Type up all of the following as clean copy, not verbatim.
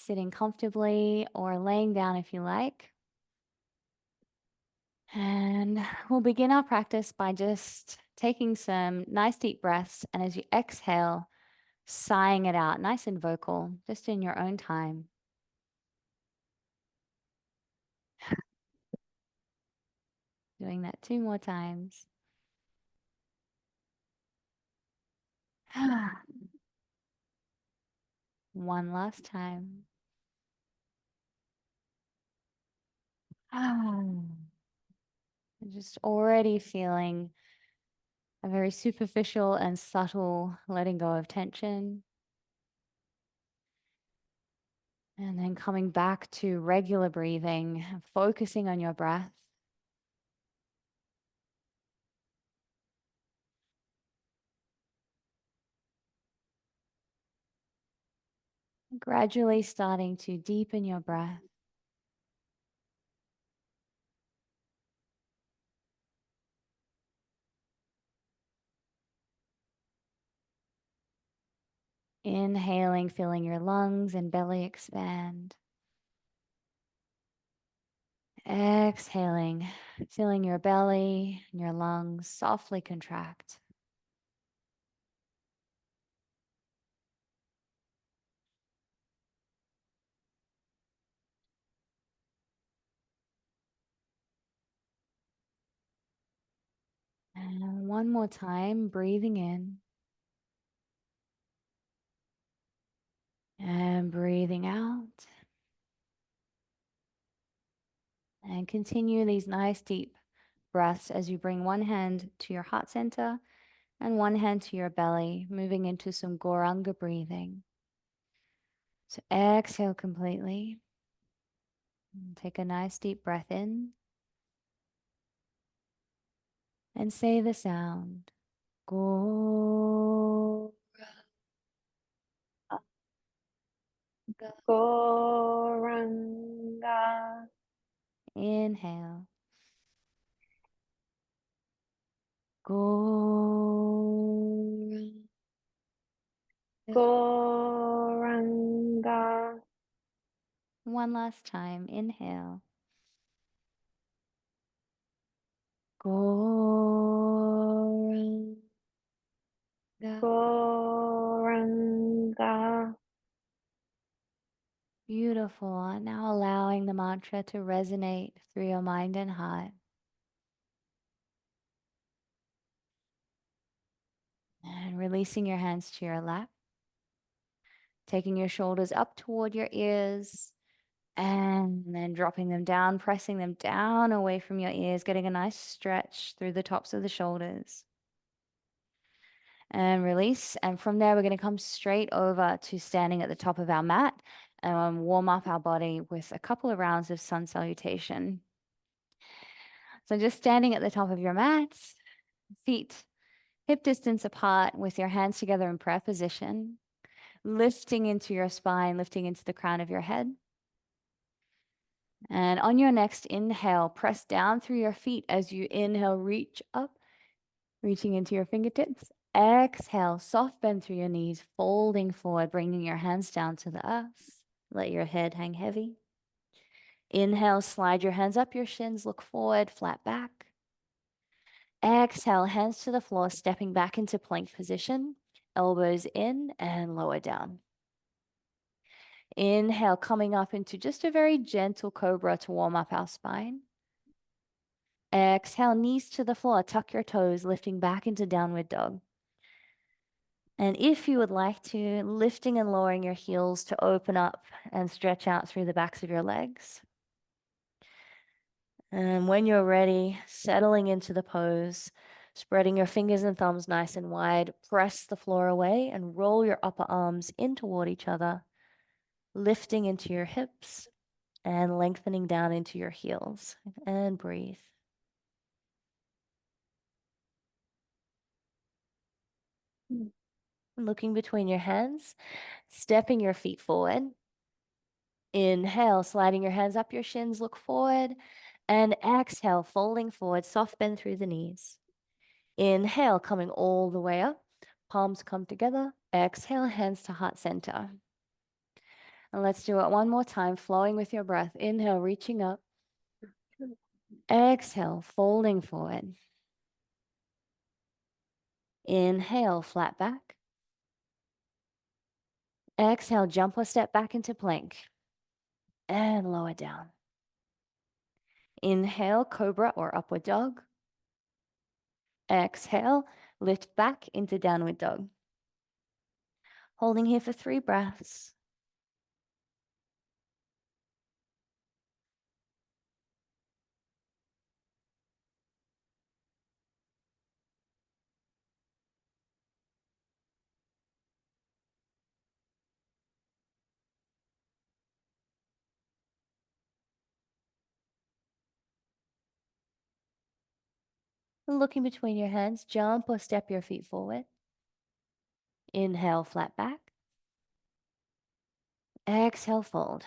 sitting comfortably or laying down if you like. And we'll begin our practice by just taking some nice deep breaths. And as you exhale, sighing it out, nice and vocal, just in your own time. Doing that 2 more times. One last time. Just already feeling a very superficial and subtle letting go of tension. And then coming back to regular breathing, focusing on your breath. Gradually starting to deepen your breath. Inhaling, feeling your lungs and belly expand. Exhaling, feeling your belly and your lungs softly contract. And one more time, breathing in and breathing out. And continue these nice deep breaths as you bring one hand to your heart center and one hand to your belly, moving into some Goranga breathing. So exhale completely. And take a nice deep breath in and say the sound. Go. Goranga. Inhale. Go. Goranga. One last time. Inhale. Go. Goranga. Beautiful. Now allowing the mantra to resonate through your mind and heart. And releasing your hands to your lap. Taking your shoulders up toward your ears. And then dropping them down, pressing them down away from your ears, getting a nice stretch through the tops of the shoulders. And release. And from there, we're going to come straight over to standing at the top of our mat and warm up our body with a couple of rounds of sun salutation. So just standing at the top of your mat, feet hip distance apart with your hands together in prayer position, lifting into your spine, lifting into the crown of your head. And on your next inhale, press down through your feet as you inhale, reach up, reaching into your fingertips. Exhale, soft bend through your knees, folding forward, bringing your hands down to the earth. Let your head hang heavy. Inhale, slide your hands up your shins, look forward, flat back. Exhale, hands to the floor, stepping back into plank position, elbows in and lower down. Inhale, coming up into just a very gentle cobra to warm up our spine. Exhale, knees to the floor, tuck your toes, lifting back into downward dog. And if you would like to, lifting and lowering your heels to open up and stretch out through the backs of your legs. And when you're ready, settling into the pose, spreading your fingers and thumbs nice and wide, press the floor away and roll your upper arms in toward each other, lifting into your hips and lengthening down into your heels. And breathe. Looking between your hands, stepping your feet forward. Inhale, sliding your hands up your shins, look forward. And exhale, folding forward, soft bend through the knees. Inhale, coming all the way up. Palms come together. Exhale, hands to heart center. And let's do it one more time, flowing with your breath. Inhale, reaching up. Exhale, folding forward. Inhale, flat back. Exhale, jump or step back into plank. And lower down. Inhale, cobra or upward dog. Exhale, lift back into downward dog. Holding here for 3 breaths. Looking between your hands, jump or step your feet forward. Inhale, flat back. Exhale, fold.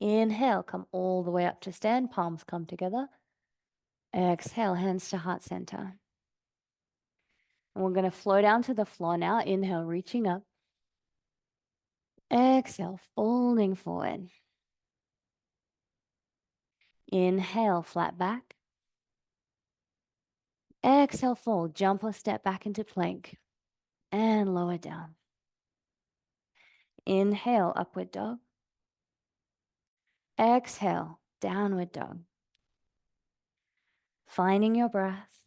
Inhale, come all the way up to stand, palms come together. Exhale, hands to heart center. And we're going to flow down to the floor now. Inhale, reaching up. Exhale, folding forward. Inhale, flat back. Exhale, fold. Jump or step back into plank. And lower down. Inhale, upward dog. Exhale, downward dog. Finding your breath.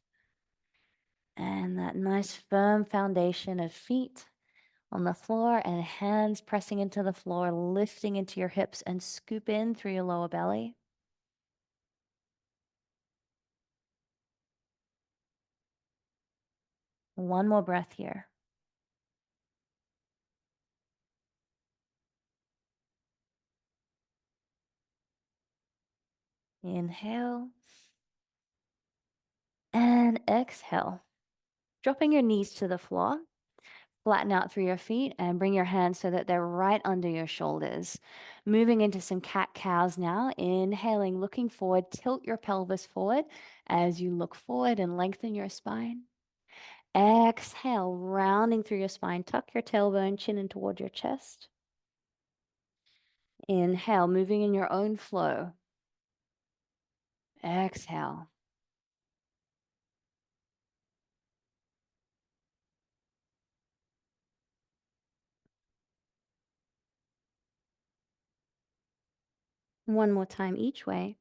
And that nice firm foundation of feet on the floor and hands pressing into the floor, lifting into your hips and scoop in through your lower belly. One more breath here. Inhale and exhale. Dropping your knees to the floor, flatten out through your feet and bring your hands so that they're right under your shoulders. Moving into some cat-cows now. Inhaling, looking forward, tilt your pelvis forward as you look forward and lengthen your spine. Exhale, rounding through your spine. Tuck your tailbone, chin in toward your chest. Inhale, moving in your own flow. Exhale. One more time each way.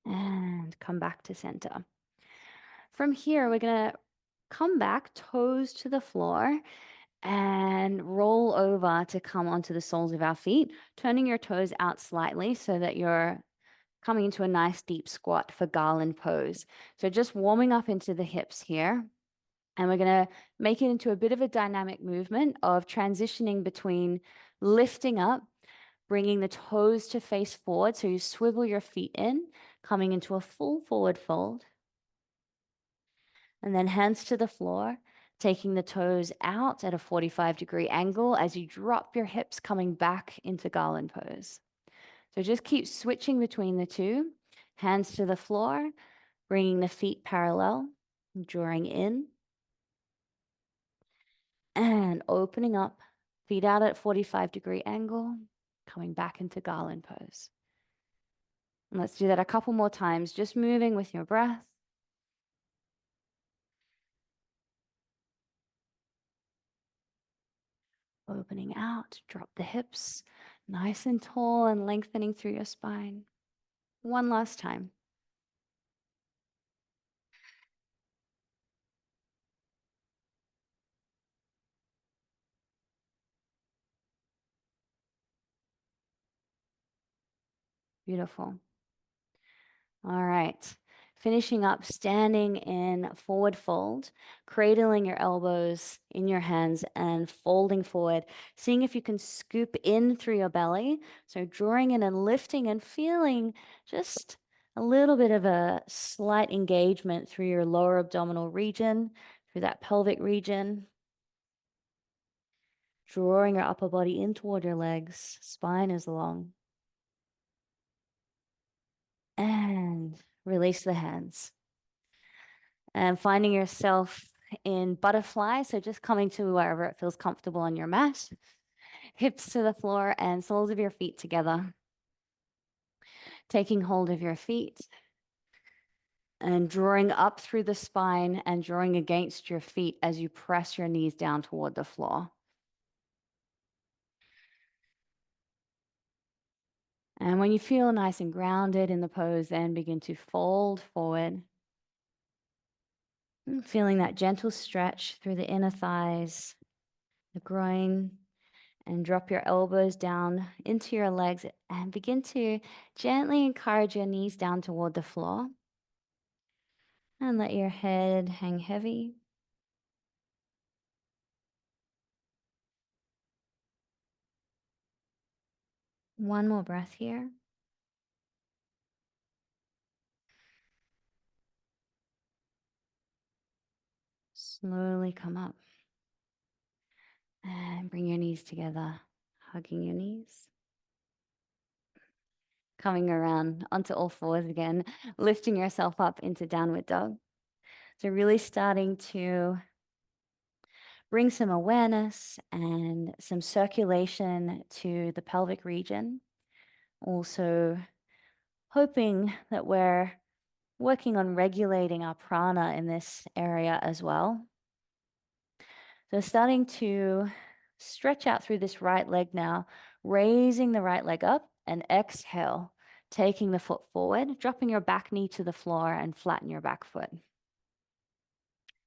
And come back to center. From here, we're going to come back, toes to the floor, and roll over to come onto the soles of our feet, turning your toes out slightly so that you're coming into a nice deep squat for garland pose. So just warming up into the hips here. And we're going to make it into a bit of a dynamic movement of transitioning between lifting up, bringing the toes to face forward. So you swivel your feet in, coming into a full forward fold. And then hands to the floor, taking the toes out at a 45-degree angle as you drop your hips, coming back into garland pose. So just keep switching between the two. Hands to the floor, bringing the feet parallel, drawing in. And opening up, feet out at 45-degree angle, coming back into garland pose. And let's do that a couple more times, just moving with your breath. Opening out, drop the hips, nice and tall and lengthening through your spine. One last time. Beautiful. All right. Finishing up, standing in forward fold, cradling your elbows in your hands and folding forward, seeing if you can scoop in through your belly. So drawing in and lifting and feeling just a little bit of a slight engagement through your lower abdominal region, through that pelvic region. Drawing your upper body in toward your legs, spine is long. And release the hands. And finding yourself in butterfly. So just coming to wherever it feels comfortable on your mat. Hips to the floor and soles of your feet together. Taking hold of your feet and drawing up through the spine and drawing against your feet as you press your knees down toward the floor. And when you feel nice and grounded in the pose, then begin to fold forward. Feeling that gentle stretch through the inner thighs, the groin, and drop your elbows down into your legs and begin to gently encourage your knees down toward the floor. And let your head hang heavy. One more breath here. Slowly come up and bring your knees together, hugging your knees. Coming around onto all fours again, lifting yourself up into downward dog. So really starting to bring some awareness and some circulation to the pelvic region. Also hoping that we're working on regulating our prana in this area as well. So starting to stretch out through this right leg now, raising the right leg up and exhale, taking the foot forward, dropping your back knee to the floor and flatten your back foot.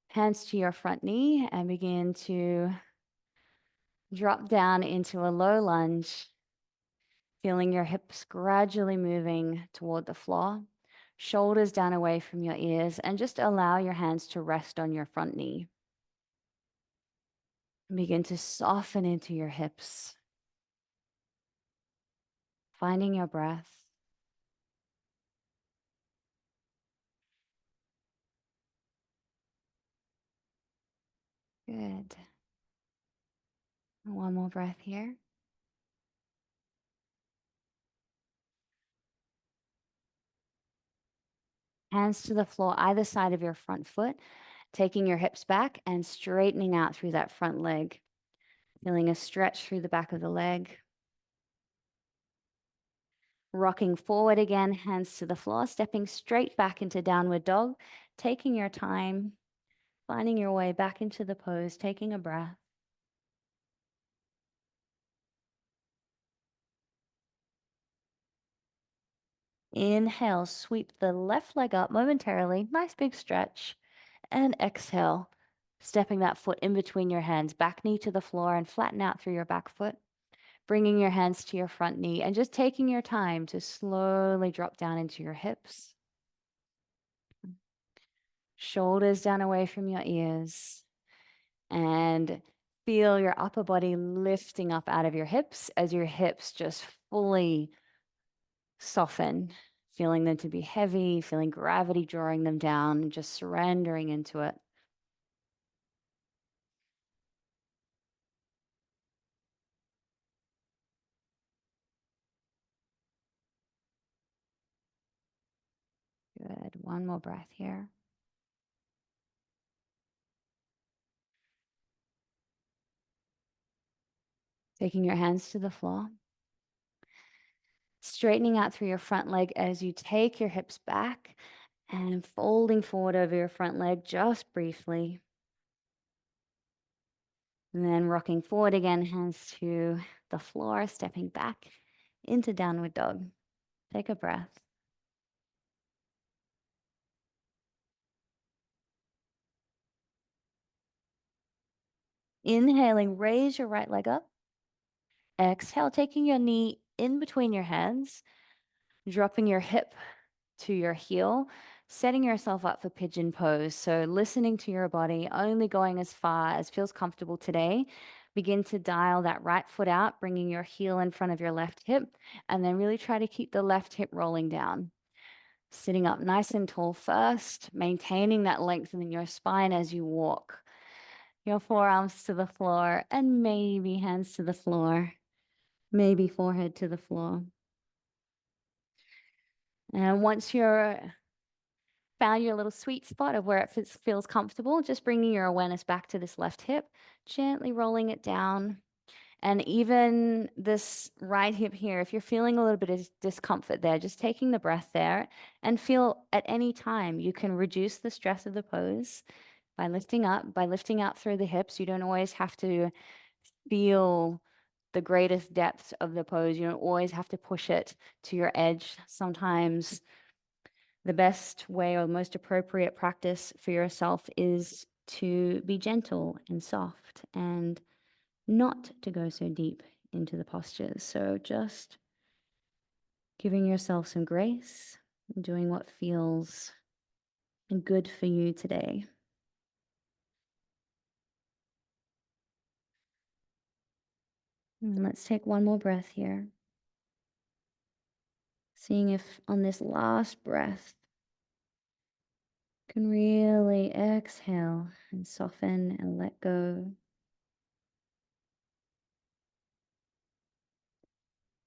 Hands to your front knee and begin to drop down into a low lunge, feeling your hips gradually moving toward the floor, shoulders down away from your ears, and just allow your hands to rest on your front knee. Begin to soften into your hips, finding your breath. Good. One more breath here. Hands to the floor, either side of your front foot, taking your hips back and straightening out through that front leg. Feeling a stretch through the back of the leg. Rocking forward again, hands to the floor, stepping straight back into downward dog, taking your time, finding your way back into the pose, taking a breath. Inhale, sweep the left leg up momentarily, nice big stretch. And exhale, stepping that foot in between your hands, back knee to the floor and flatten out through your back foot. Bringing your hands to your front knee and just taking your time to slowly drop down into your hips. Shoulders down away from your ears. And feel your upper body lifting up out of your hips as your hips just fully soften, feeling them to be heavy, feeling gravity drawing them down, just surrendering into it. Good. One more breath here. Taking your hands to the floor. Straightening out through your front leg as you take your hips back and folding forward over your front leg just briefly. And then rocking forward again, hands to the floor, stepping back into downward dog. Take a breath. Inhaling, raise your right leg up. Exhale, taking your knee in between your hands, dropping your hip to your heel, setting yourself up for pigeon pose. So listening to your body, only going as far as feels comfortable today. Begin to dial that right foot out, bringing your heel in front of your left hip, and then really try to keep the left hip rolling down. Sitting up nice and tall first, maintaining that length in your spine as you walk. Your forearms to the floor and maybe hands to the floor, maybe forehead to the floor. And once you're found your little sweet spot of where it feels comfortable, just bringing your awareness back to this left hip, gently rolling it down. And even this right hip here, if you're feeling a little bit of discomfort there, just taking the breath there and feel at any time you can reduce the stress of the pose by lifting up, by lifting out through the hips. You don't always have to feel the greatest depth of the pose. You don't always have to push it to your edge. Sometimes the best way or most appropriate practice for yourself is to be gentle and soft and not to go so deep into the postures. So just giving yourself some grace and doing what feels good for you today. And let's take one more breath here. Seeing if on this last breath can really exhale and soften and let go.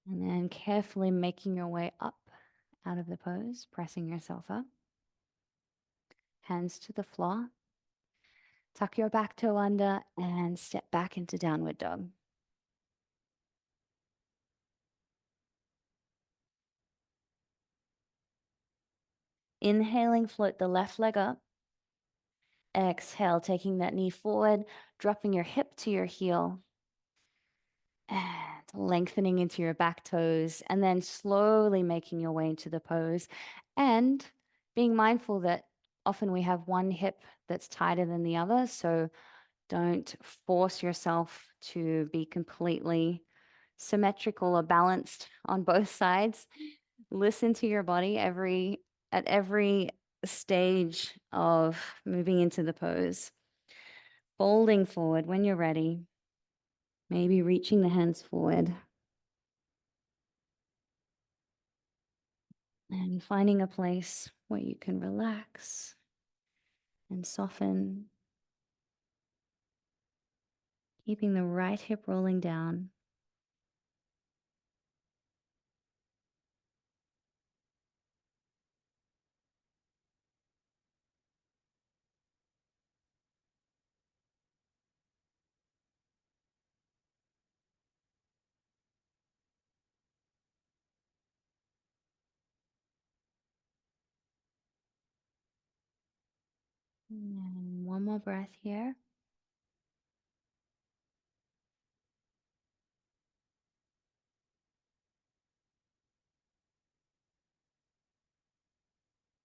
And then carefully making your way up out of the pose, pressing yourself up. Hands to the floor. Tuck your back toe under and step back into downward dog. Inhaling, float the left leg up. Exhale, taking that knee forward, dropping your hip to your heel. And lengthening into your back toes, and then slowly making your way into the pose. And being mindful that often we have one hip that's tighter than the other. So don't force yourself to be completely symmetrical or balanced on both sides. Listen to your body at every stage of moving into the pose. Folding forward when you're ready. Maybe reaching the hands forward. And finding a place where you can relax and soften. Keeping the right hip rolling down. And one more breath here.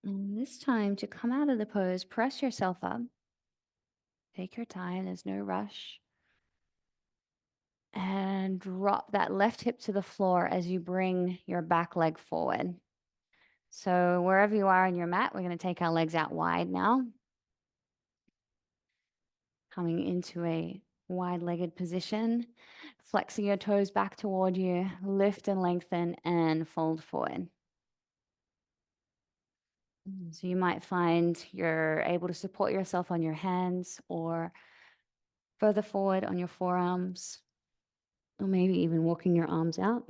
And this time to come out of the pose, press yourself up. Take your time, there's no rush. And drop that left hip to the floor as you bring your back leg forward. So wherever you are on your mat, we're going to take our legs out wide now. Coming into a wide-legged position, flexing your toes back toward you, lift and lengthen and fold forward. So you might find you're able to support yourself on your hands or further forward on your forearms, or maybe even walking your arms out.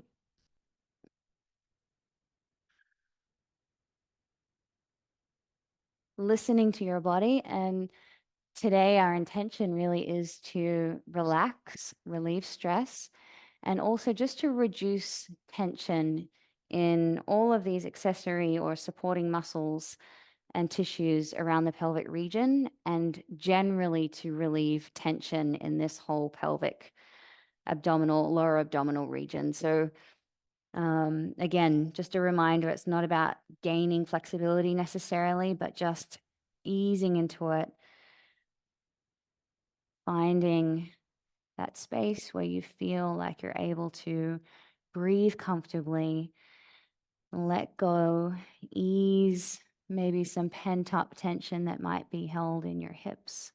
Listening to your body. And today our intention really is to relax, relieve stress, and also just to reduce tension in all of these accessory or supporting muscles and tissues around the pelvic region, and generally to relieve tension in this whole pelvic lower abdominal region. So again, just a reminder, it's not about gaining flexibility necessarily, but just easing into it, finding that space where you feel like you're able to breathe comfortably, let go, ease maybe some pent-up tension that might be held in your hips.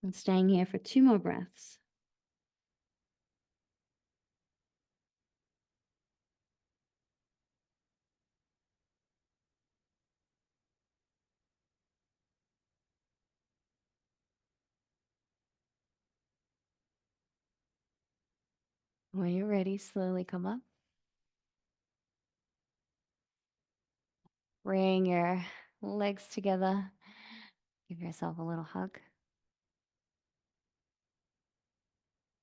And staying here for 2 more breaths. When you're ready, slowly come up. Bring your legs together. Give yourself a little hug.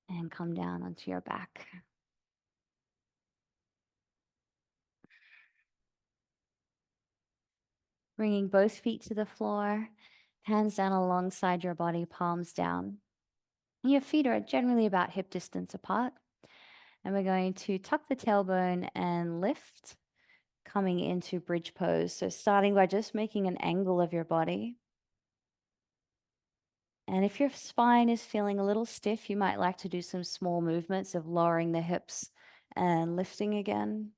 And come down onto your back. Bringing both feet to the floor, hands down alongside your body, palms down. Your feet are generally about hip distance apart. And we're going to tuck the tailbone and lift, coming into bridge pose. So starting by just making an angle of your body. And if your spine is feeling a little stiff, you might like to do some small movements of lowering the hips and lifting again.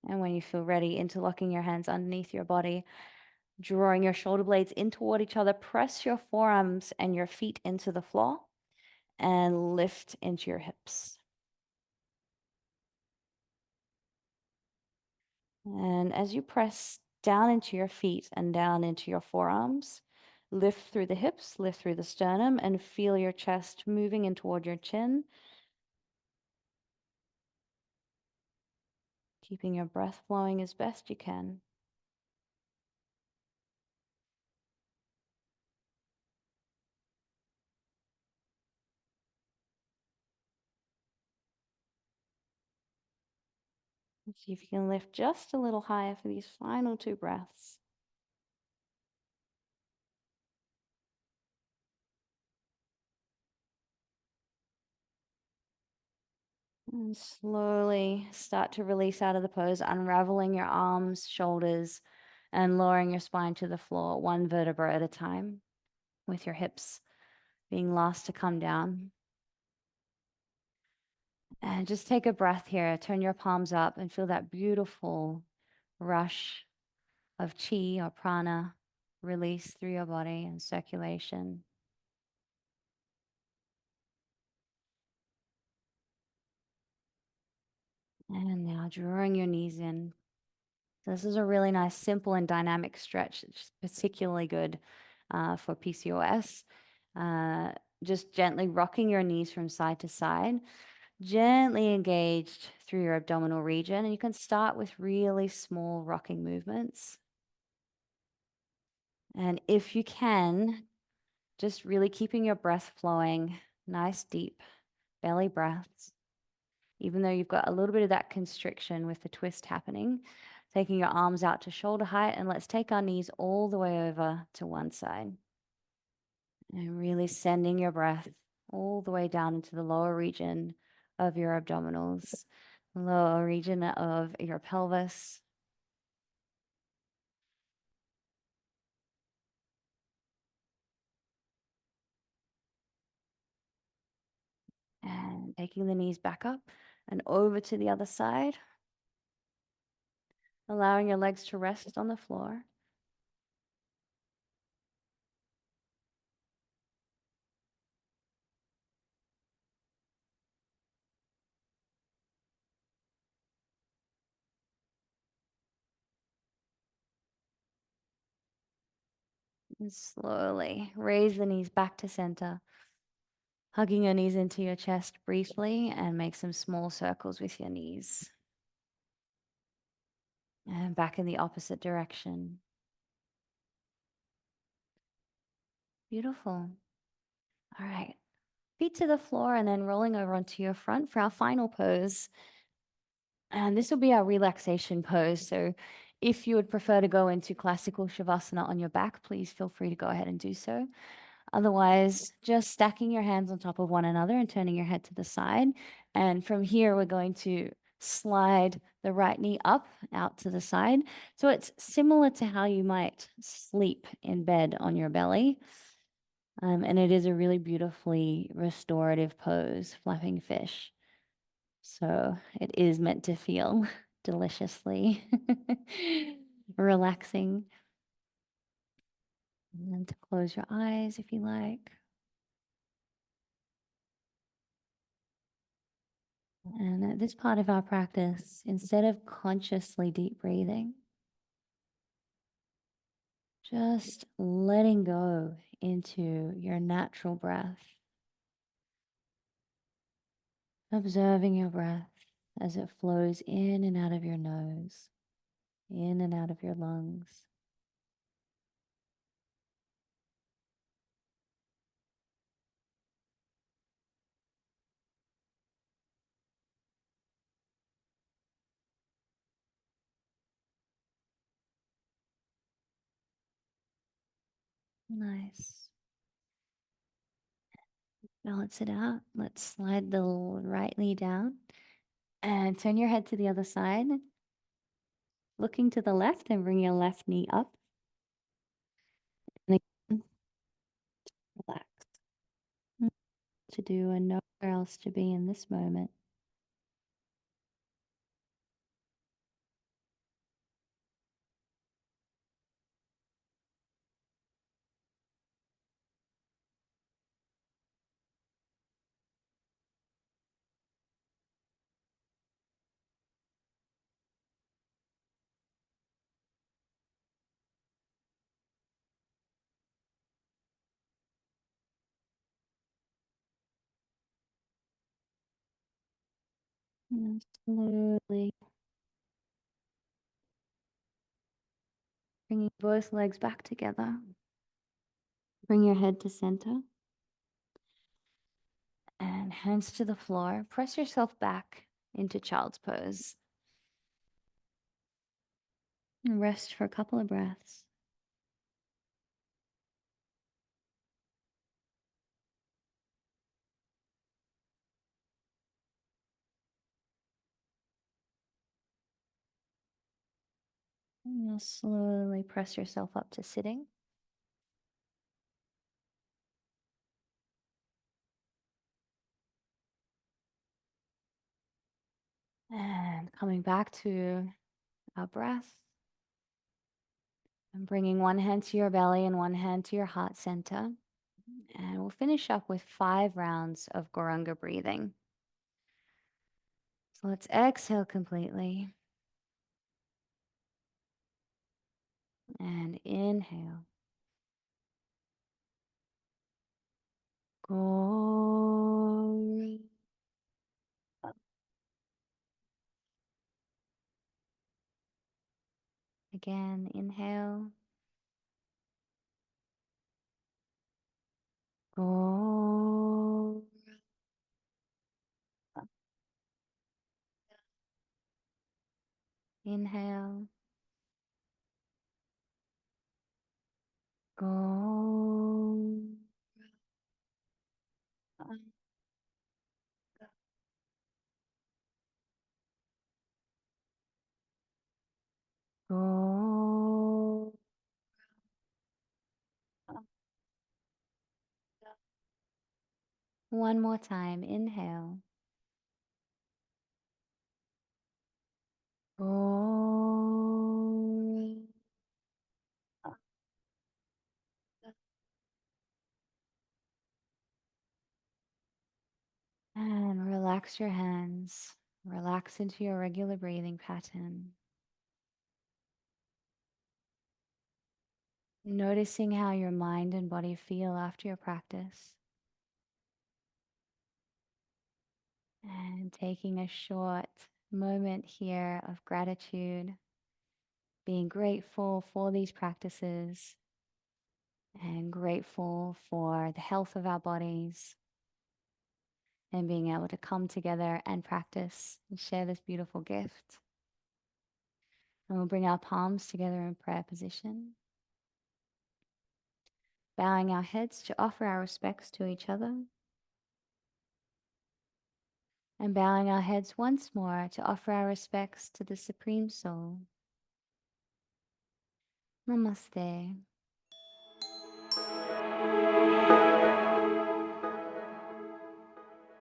And when you feel ready, interlocking your hands underneath your body, drawing your shoulder blades in toward each other, press your forearms and your feet into the floor and lift into your hips. And as you press down into your feet and down into your forearms, lift through the hips, lift through the sternum, and feel your chest moving in toward your chin. Keeping your breath flowing as best you can. And see if you can lift just a little higher for these final 2 breaths. And slowly start to release out of the pose, unraveling your arms, shoulders, and lowering your spine to the floor, 1 vertebra at a time, with your hips being last to come down. And just take a breath here. Turn your palms up and feel that beautiful rush of chi or prana release through your body and circulation. And now drawing your knees in. So this is a really nice, simple and dynamic stretch. It's particularly good for PCOS. Just gently rocking your knees from side to side, gently engaged through your abdominal region. And you can start with really small rocking movements. And if you can, just really keeping your breath flowing, nice deep belly breaths. Even though you've got a little bit of that constriction with the twist happening, taking your arms out to shoulder height, and let's take our knees all the way over to one side. And really sending your breath all the way down into the lower region of your abdominals, lower region of your pelvis. And taking the knees back up and over to the other side, allowing your legs to rest on the floor. And slowly raise the knees back to center, hugging your knees into your chest briefly, and make some small circles with your knees. And back in the opposite direction. Beautiful. All right. Feet to the floor and then rolling over onto your front for our final pose. And this will be our relaxation pose. So if you would prefer to go into classical Shavasana on your back, please feel free to go ahead and do so. Otherwise, just stacking your hands on top of one another and turning your head to the side. And from here, we're going to slide the right knee up out to the side. So it's similar to how you might sleep in bed on your belly. And it is a really beautifully restorative pose, flapping fish. So it is meant to feel deliciously relaxing. And then to close your eyes if you like. And at this part of our practice, instead of consciously deep breathing, just letting go into your natural breath, observing your breath. as it flows in and out of your nose, in and out of your lungs. Nice. Balance it out. Let's slide the right knee down and turn your head to the other side. Looking to the left and bring your left knee up. And again, relax. To do and nowhere else to be in this moment. And slowly bringing both legs back together. Bring your head to center. And hands to the floor. Press yourself back into child's pose. And rest for a couple of breaths. And you'll slowly press yourself up to sitting. And coming back to our breath. And bringing one hand to your belly and one hand to your heart center. And we'll finish up with 5 rounds of Gorunga breathing. So let's exhale completely. And inhale. Go. Again, inhale. Go. Inhale. Go. Go. One more time. Inhale. Go. And relax your hands. Relax into your regular breathing pattern. Noticing how your mind and body feel after your practice. And taking a short moment here of gratitude, being grateful for these practices and grateful for the health of our bodies and being able to come together and practice and share this beautiful gift. And we'll bring our palms together in prayer position, bowing our heads to offer our respects to each other, and bowing our heads once more to offer our respects to the Supreme Soul. Namaste.